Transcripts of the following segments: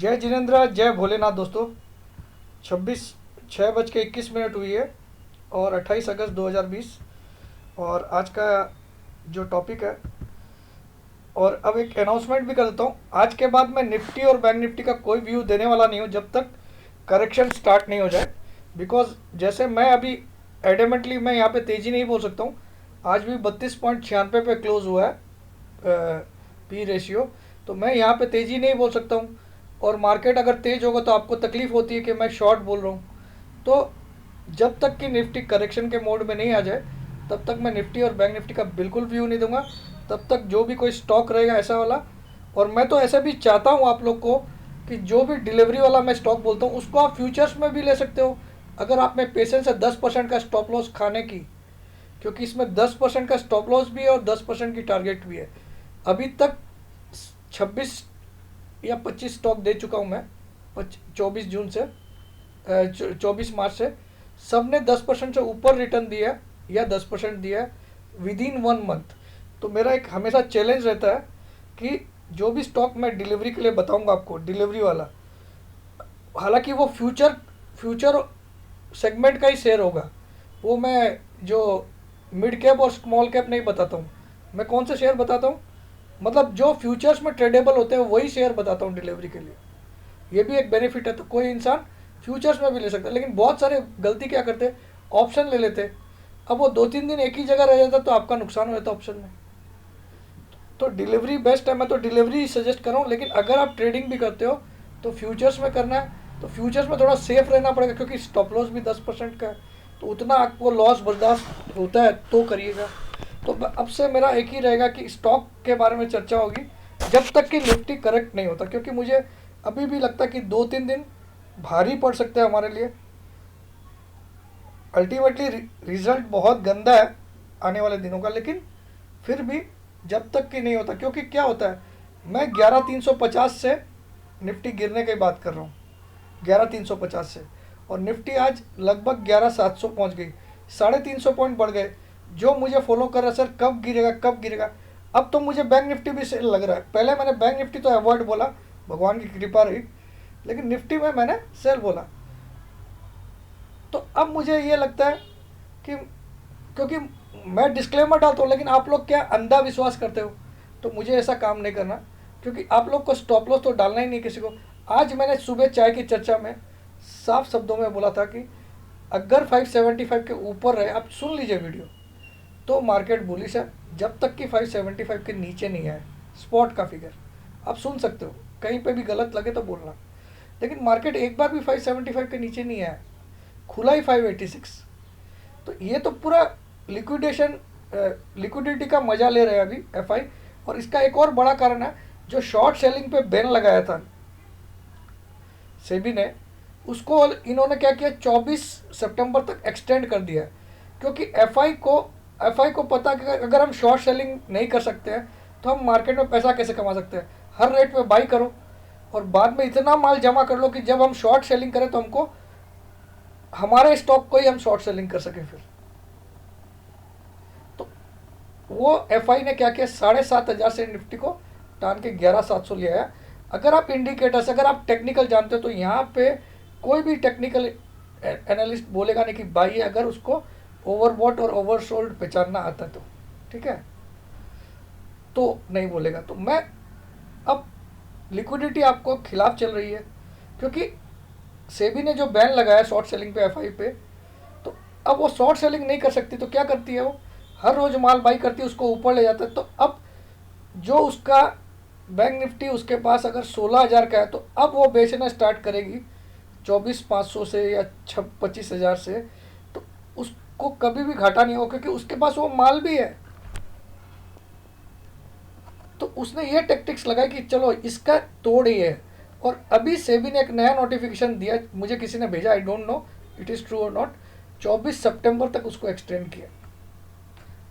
जय जिनेन्द्र, जय भोलेनाथ दोस्तों। 6:06 हुई है और 28 अगस्त 2020। और आज का जो टॉपिक है, और अब एक अनाउंसमेंट भी कर देता हूँ। आज के बाद मैं निफ्टी और बैंक निफ्टी का कोई व्यू देने वाला नहीं हूँ जब तक करेक्शन स्टार्ट नहीं हो जाए। बिकॉज जैसे मैं अभी एडेमेंटली मैं यहाँ पे तेज़ी नहीं बोल सकता हूँ। आज भी 32.96 पे क्लोज हुआ है पी रेशियो। तो मैं यहाँ पे तेज़ी नहीं बोल सकता हूँ। और मार्केट अगर तेज़ होगा तो आपको तकलीफ़ होती है कि मैं शॉर्ट बोल रहा हूँ। तो जब तक कि निफ्टी करेक्शन के मोड में नहीं आ जाए तब तक मैं निफ्टी और बैंक निफ्टी का बिल्कुल व्यू नहीं दूंगा। तब तक जो भी कोई स्टॉक रहेगा ऐसा वाला, और मैं तो ऐसे भी चाहता हूँ आप लोग को कि जो भी डिलीवरी वाला मैं स्टॉक बोलता हूँ उसको आप फ्यूचर्स में भी ले सकते हो, अगर आप में पेशेंस है 10% का स्टॉप लॉस खाने की। क्योंकि इसमें 10% का स्टॉप लॉस भी है और 10% की टारगेट भी है। अभी तक 26 या 25 स्टॉक दे चुका हूँ मैं 24 जून से 24 मार्च से। सब ने 10% से ऊपर रिटर्न दिया या 10% दिया विद इन 1 मंथ। तो मेरा एक हमेशा चैलेंज रहता है कि जो भी स्टॉक मैं डिलीवरी के लिए बताऊंगा आपको, डिलीवरी वाला, हालांकि वो फ्यूचर फ्यूचर सेगमेंट का ही शेयर होगा। वो मैं जो मिड कैप और स्मॉल कैप नहीं बताता हूँ। मैं कौन से शेयर बताता हूँ, मतलब जो फ्यूचर्स में ट्रेडेबल होते हैं वही शेयर बताता हूँ डिलीवरी के लिए। ये भी एक बेनिफिट है। तो कोई इंसान फ्यूचर्स में भी ले सकता है, लेकिन बहुत सारे गलती क्या करते हैं, ऑप्शन ले लेते। अब वो 2-3 दिन एक ही जगह रह जाता तो आपका नुकसान हो जाता ऑप्शन में। तो डिलीवरी बेस्ट है, मैं तो डिलीवरी सजेस्ट कर रहा हूँ। लेकिन अगर आप ट्रेडिंग भी करते हो तो फ्यूचर्स में करना है। तो फ्यूचर्स में थोड़ा सेफ रहना पड़ेगा क्योंकि स्टॉप लॉस भी 10% का है। तो उतना आपको लॉस बर्दाश्त होता है तो करिएगा। तो अब से मेरा एक ही रहेगा कि स्टॉक के बारे में चर्चा होगी जब तक कि निफ्टी करेक्ट नहीं होता, क्योंकि मुझे अभी भी लगता है कि 2-3 दिन भारी पड़ सकते हैं हमारे लिए। अल्टीमेटली रिजल्ट बहुत गंदा है आने वाले दिनों का, लेकिन फिर भी जब तक कि नहीं होता, क्योंकि क्या होता है, मैं 11,350 से निफ्टी गिरने की बात कर रहा हूँ, 11,350 से। और निफ्टी आज लगभग 11,700 पहुँच गई, 350 पॉइंट बढ़ गए। जो मुझे फॉलो कर रहा है, सर कब गिरेगा कब गिरेगा। अब तो मुझे बैंक निफ्टी भी सेल लग रहा है। पहले मैंने बैंक निफ्टी तो अवॉइड बोला, भगवान की कृपा रही, लेकिन निफ्टी में मैंने सेल बोला। तो अब मुझे ये लगता है कि, क्योंकि मैं डिस्क्लेमर डालता हूँ लेकिन आप लोग क्या अंधा विश्वास करते हो, तो मुझे ऐसा काम नहीं करना। क्योंकि आप लोग को स्टॉप लॉस तो डालना ही नहीं किसी को। आज मैंने सुबह चाय की चर्चा में साफ शब्दों में बोला था कि अगर 575 के ऊपर रहे, आप सुन लीजिए वीडियो, तो मार्केट बुलिश है जब तक कि 575 के नीचे नहीं आए। स्पॉट का फिगर आप सुन सकते हो, कहीं पे भी गलत लगे तो बोलना। लेकिन मार्केट एक बार भी 575 के नीचे नहीं आया, खुला ही 586। तो ये तो पूरा लिक्विडेशन लिक्विडिटी का मजा ले रहे हैं अभी एफआई। और इसका एक और बड़ा कारण है, जो शॉर्ट सेलिंग पे बैन लगाया था सेबी ने, उसको इन्होंने क्या किया, 24 सितंबर तक एक्सटेंड कर दिया। क्योंकि एफआई को पता कि अगर हम शॉर्ट सेलिंग नहीं कर सकते हैं तो हम मार्केट में पैसा कैसे कमा सकते हैं। हर रेट पे बाई करो और बाद में इतना माल जमा कर लो कि जब हम शॉर्ट सेलिंग करें तो हमको हमारे स्टॉक को ही हम शॉर्ट सेलिंग कर सकें फिर। तो वो एफआई ने क्या किया, 7,500 से निफ्टी को टान के 11,700 ले आया। अगर आप इंडिकेटर्स, अगर आप टेक्निकल जानते हो तो यहाँ पे कोई भी टेक्निकल एनालिस्ट बोलेगा नहीं कि बाई है, अगर उसको ओवरबॉट और ओवरसोल्ड पहचानना आता तो, ठीक है, तो नहीं बोलेगा। तो मैं अब लिक्विडिटी आपको खिलाफ चल रही है, क्योंकि सेबी ने जो बैन लगाया शॉर्ट सेलिंग पे एफआई पे, तो अब वो शॉर्ट सेलिंग नहीं कर सकती। तो क्या करती है, वो हर रोज माल बाई करती है, उसको ऊपर ले जाता है। तो अब जो उसका बैंक निफ्टी उसके पास अगर 16,000 का है तो अब वो बेचना स्टार्ट करेगी 24,500 से या 25,000 से। तो उसको कभी भी घाटा नहीं होगा क्योंकि उसके पास वो माल भी है। तो उसने ये टेक्टिक्स लगाई कि चलो इसका तोड़ ही है। और अभी सेबी ने एक नया नोटिफिकेशन दिया, मुझे किसी ने भेजा, I don't know it is true और नॉट। 24 सितंबर तक उसको एक्सटेंड किया,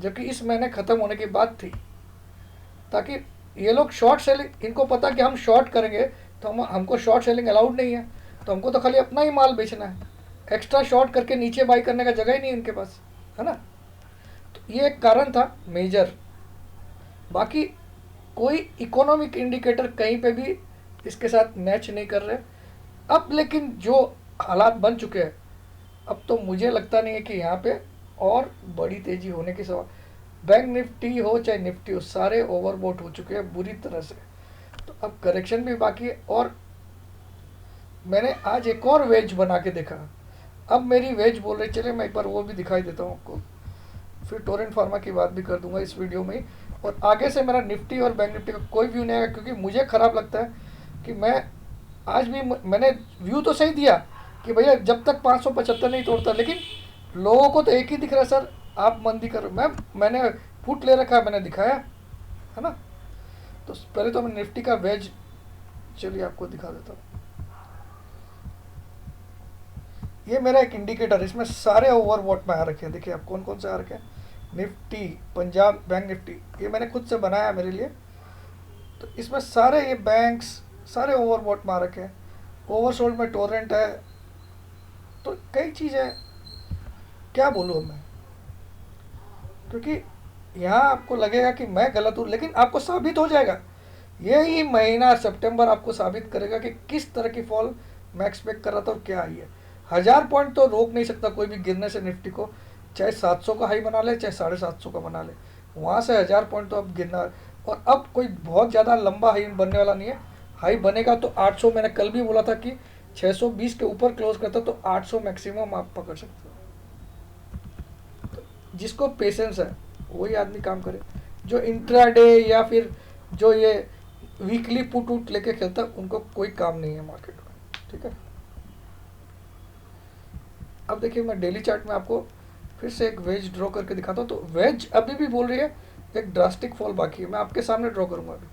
जबकि इस महीने ख़त्म होने की बात थी, ताकि ये लोग शॉर्ट सेलिंग, इनको पता कि हम शॉर्ट करेंगे तो हमको शॉर्ट सेलिंग अलाउड नहीं है। तो हमको तो खाली अपना ही माल बेचना है, एक्स्ट्रा शॉर्ट करके नीचे बाई करने का जगह ही नहीं इनके पास, है ना। तो ये एक कारण था मेजर। बाकी कोई इकोनॉमिक इंडिकेटर कहीं पे भी इसके साथ मैच नहीं कर रहे। अब लेकिन जो हालात बन चुके हैं, अब तो मुझे लगता नहीं है कि यहाँ पे और बड़ी तेज़ी होने की सवाल। बैंक निफ्टी हो चाहे निफ्टी हो, सारे ओवरबॉट हो चुके हैं बुरी तरह से। तो अब करेक्शन भी बाकी है। और मैंने आज एक और वेज बना के देखा। अब मेरी वेज बोल रही, चले मैं एक बार वो भी दिखाई देता हूँ आपको, फिर टोरेंट फार्मा की बात भी कर दूंगा इस वीडियो में ही। और आगे से मेरा निफ्टी और बैंक निफ्टी का कोई व्यू नहीं आएगा, क्योंकि मुझे ख़राब लगता है कि मैं आज भी मैंने व्यू तो सही दिया कि भैया जब तक 575 नहीं तोड़ता, लेकिन लोगों को तो एक ही दिख रहा है, सर आप मंदी करो। मैंने फुट ले रखा है, मैंने दिखाया है ना। तो पहले तो मैं निफ्टी का वेज, चलिए आपको दिखा देता हूँ। ये मेरा एक इंडिकेटर है, इसमें सारे ओवरबॉट में आ रखे हैं। देखिए आप कौन कौन से आ रखे हैं। निफ्टी, पंजाब बैंक निफ्टी, ये मैंने खुद से बनाया मेरे लिए। तो इसमें सारे ये बैंक्स सारे ओवरबॉट में आ रखे हैं। ओवरसोल्ड में टोरेंट है, तो कई चीज़ें हैं, क्या बोलूँ मैं। क्योंकि यहाँ आपको लगेगा कि मैं गलत हूँ, लेकिन आपको साबित हो जाएगा। यही महीना सितंबर आपको साबित करेगा कि किस तरह की फॉल मैं एक्सपेक्ट कर रहा था और क्या आई है। 1000 पॉइंट तो रोक नहीं सकता कोई भी गिरने से निफ्टी को, चाहे 700 का हाई बना ले चाहे 750 का बना ले, वहाँ से 1000 पॉइंट तो अब गिरना। और अब कोई बहुत ज़्यादा लंबा हाई बनने वाला नहीं है। हाई बनेगा तो 800, मैंने कल भी बोला था कि 620 के ऊपर क्लोज करता तो 800 मैक्सिमम आप पकड़ सकते हो। तो जिसको पेशेंस है वही आदमी काम करे। जो इंट्राडे या फिर जो ये वीकली पुट उट लेके खेलता है, उनको कोई काम नहीं है मार्केट में, ठीक है। अब देखिए मैं डेली चार्ट में आपको फिर से एक वेज ड्रॉ करके दिखाता हूँ। तो वेज अभी भी बोल रही है एक ड्रास्टिक फॉल बाकी है, मैं आपके सामने ड्रॉ करूँगा अभी।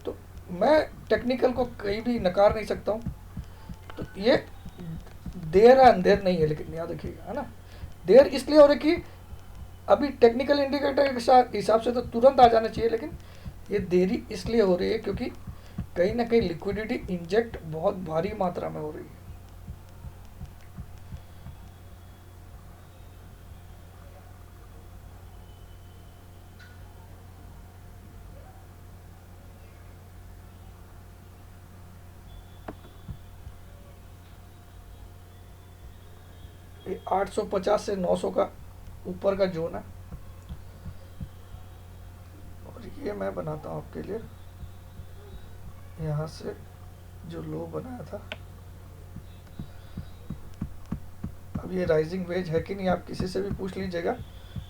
तो मैं टेक्निकल को कहीं भी नकार नहीं सकता हूँ। तो ये देर है अंधेर नहीं है, लेकिन याद रखिएगा, है ना। देर इसलिए हो रही कि अभी टेक्निकल इंडिकेटर के हिसाब से तो तुरंत आ जाना चाहिए, लेकिन ये देरी इसलिए हो रही है क्योंकि कहीं ना कहीं लिक्विडिटी इंजेक्ट बहुत भारी मात्रा में हो रही है। 850 से 900 का ऊपर का जोन है। और ये मैं बनाता हूँ आपके लिए, यहाँ से जो लो बनाया था। अब ये राइजिंग वेज है कि नहीं, आप किसी से भी पूछ लीजिएगा,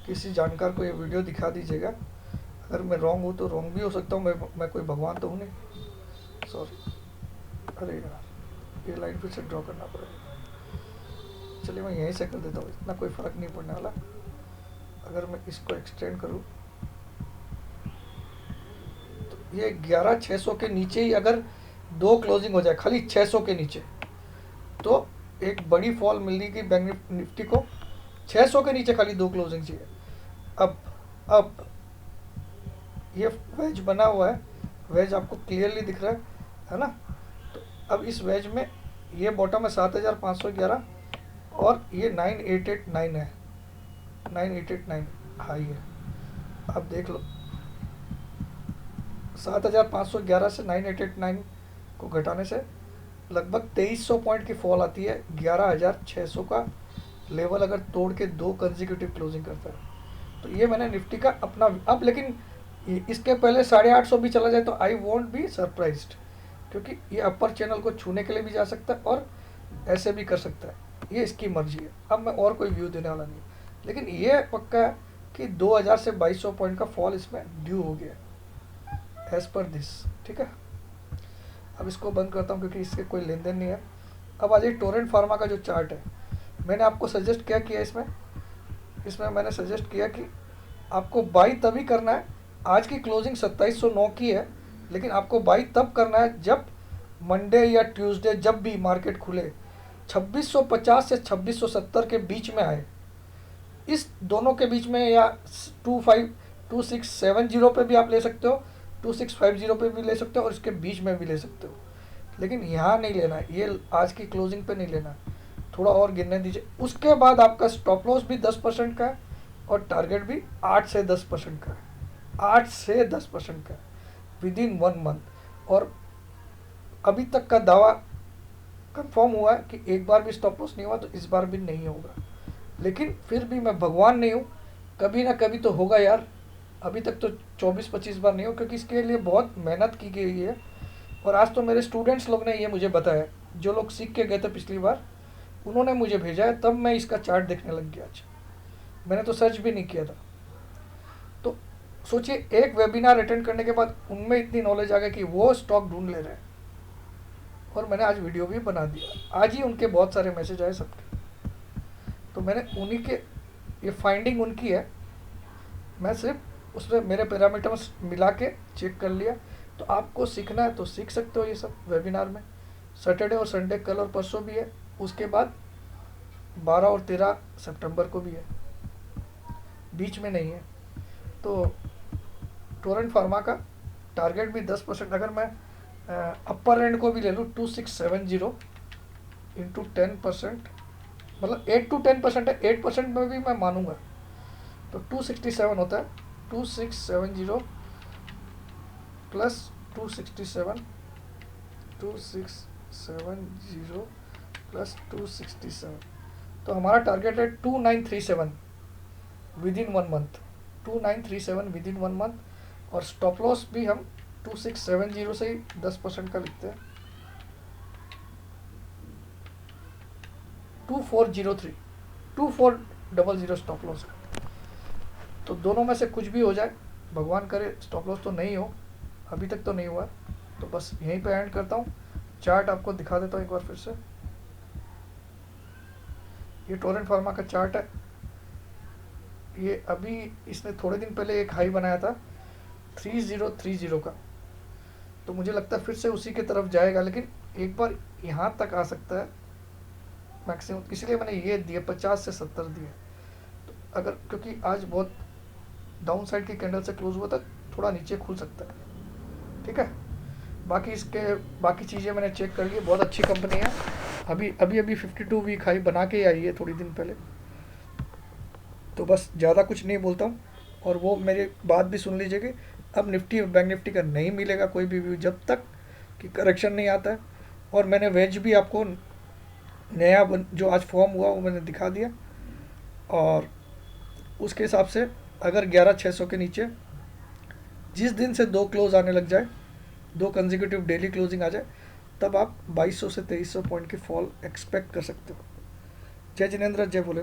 किसी जानकार को ये वीडियो दिखा दीजिएगा। अगर मैं रॉन्ग हूँ तो रॉन्ग भी हो सकता हूँ, मैं कोई भगवान तो हूँ नहीं, सॉरी। अरे यार, ये लाइन फिर से ड्रॉ करना पड़ेगा। चलिए मैं यहीं से कर देता हूँ, इतना कोई फ़र्क नहीं पड़ने वाला। अगर मैं इसको एक्सटेंड करूँ तो ये 11,600 के नीचे ही अगर दो क्लोजिंग हो जाए, खाली 600 के नीचे, तो एक बड़ी फॉल मिल रही कि बैंक निफ्टी को 600 के नीचे खाली दो क्लोजिंग चाहिए। अब ये वेज बना हुआ है, वेज आपको क्लियरली दिख रहा है ना। तो अब इस वेज में ये बॉटम है 7,511 और ये 9,889 है, 9,889 हाई है। आप देख लो 7,511 से 9,889 को घटाने से लगभग 2,300 पॉइंट की फॉल आती है। 11,600 का लेवल अगर तोड़ के दो कंसेक्यूटिव क्लोजिंग करता है, तो ये मैंने निफ्टी का अपना। अब लेकिन इसके पहले 850 भी चला जाए तो आई वॉन्ट बी सरप्राइज्ड, क्योंकि ये अपर चैनल को छूने के लिए भी जा सकता है और ऐसे भी कर सकता है, ये इसकी मर्जी है। अब मैं और कोई व्यू देने वाला नहीं, लेकिन ये पक्का है कि 2,000 से 2,200 पॉइंट का फॉल इसमें ड्यू हो गया एज पर दिस, ठीक है। अब इसको बंद करता हूँ क्योंकि इसके कोई लेन देन नहीं है। अब आ जाइए टोरेंट फार्मा का जो चार्ट है, मैंने आपको सजेस्ट क्या किया इसमें मैंने सजेस्ट किया कि आपको बाई तभी करना है। आज की क्लोजिंग 2709 की है, लेकिन आपको बाई तब करना है जब मंडे या ट्यूसडे जब भी मार्केट खुले 2650 से 2670 के बीच में आए। इस दोनों के बीच में, या 2670 पे भी आप ले सकते हो, 2650 पे भी ले सकते हो और इसके बीच में भी ले सकते हो, लेकिन यहाँ नहीं लेना है, ये आज की क्लोजिंग पे नहीं लेना है। थोड़ा और गिरने दीजिए, उसके बाद आपका स्टॉप लॉस भी 10% का है और टारगेट भी 8 से 10% का है, 8 से 10% का है विद इन 1 मंथ। और अभी तक का दावा कंफर्म हुआ है कि एक बार भी स्टॉप लॉस नहीं हुआ, तो इस बार भी नहीं होगा। लेकिन फिर भी मैं भगवान नहीं हूँ, कभी ना कभी तो होगा यार। अभी तक तो 24-25 बार नहीं हो, क्योंकि इसके लिए बहुत मेहनत की गई है। और आज तो मेरे स्टूडेंट्स लोग ने ये मुझे बताया, जो लोग सीख के गए थे पिछली बार, उन्होंने मुझे भेजा है, तब मैं इसका चार्ट देखने लग गया। आज मैंने तो सर्च भी नहीं किया था। तो सोचिए, एक वेबिनार अटेंड करने के बाद उनमें इतनी नॉलेज आ गई कि वो स्टॉक ढूंढ ले रहे हैं, और मैंने आज वीडियो भी बना दिया। आज ही उनके बहुत सारे मैसेज आए सबके, तो मैंने उन्हीं के, ये फाइंडिंग उनकी है, मैं सिर्फ उसमें मेरे पैरामीटर्स मिला के चेक कर लिया। तो आपको सीखना है तो सीख सकते हो ये सब वेबिनार में। सैटरडे और संडे, कल और परसों भी है, उसके बाद 12 और 13 सितंबर को भी है, बीच में नहीं है। तो टोरेंट फार्मा का टारगेट भी 10%, अगर मैं अपर एंड को भी ले लूँ 2670 इंटू 10%, मतलब 8 to 10% है, 8% में भी मैं मानूंगा, तो 267 होता है। 2670 प्लस 267, 2670 प्लस 267, तो हमारा टारगेट है 2937 with in 1 month, 2937 with in 1 month. और स्टॉप लॉस भी हम 2670 से ही 10% का लिखते हैं, 2403, 2400 स्टॉप लॉस है। तो दोनों में से कुछ भी हो जाए, भगवान करे स्टॉप लॉस तो नहीं हो, अभी तक तो नहीं हुआ। तो बस यहीं पे एंड करता हूँ। चार्ट आपको दिखा देता हूँ एक बार फिर से। ये टोरेंट फार्मा का चार्ट है। ये अभी इसने थोड़े दिन पहले एक हाई बनाया था 3030 का, तो मुझे लगता है फिर से उसी की तरफ जाएगा, लेकिन एक बार यहाँ तक आ सकता है मैक्सिमम, इसलिए मैंने ये दिए 50 से 70 दिए। तो अगर, क्योंकि आज बहुत डाउन साइड की कैंडल से क्लोज हुआ था, थोड़ा नीचे खुल सकता है, ठीक है। बाकी इसके बाकी चीज़ें मैंने चेक कर ली, बहुत अच्छी कंपनी है। अभी अभी अभी 52 वीक हाई बना के आई है थोड़ी दिन पहले। तो बस ज़्यादा कुछ नहीं बोलता हूँ, और वो मेरी बात भी सुन लीजिए कि अब निफ्टी और बैंक निफ्टी का नहीं मिलेगा कोई भी व्यू जब तक कि करेक्शन नहीं आता है। और मैंने वेज भी आपको नया जो आज फॉर्म हुआ वो मैंने दिखा दिया, और उसके हिसाब से अगर 11600 के नीचे जिस दिन से 2 क्लोज आने लग जाए, 2 कंसेक्यूटिव डेली क्लोजिंग आ जाए, तब आप 2200 से 2300 पॉइंट की फॉल एक्सपेक्ट कर सकते हो। जय जिनेंद्र, जय भोले।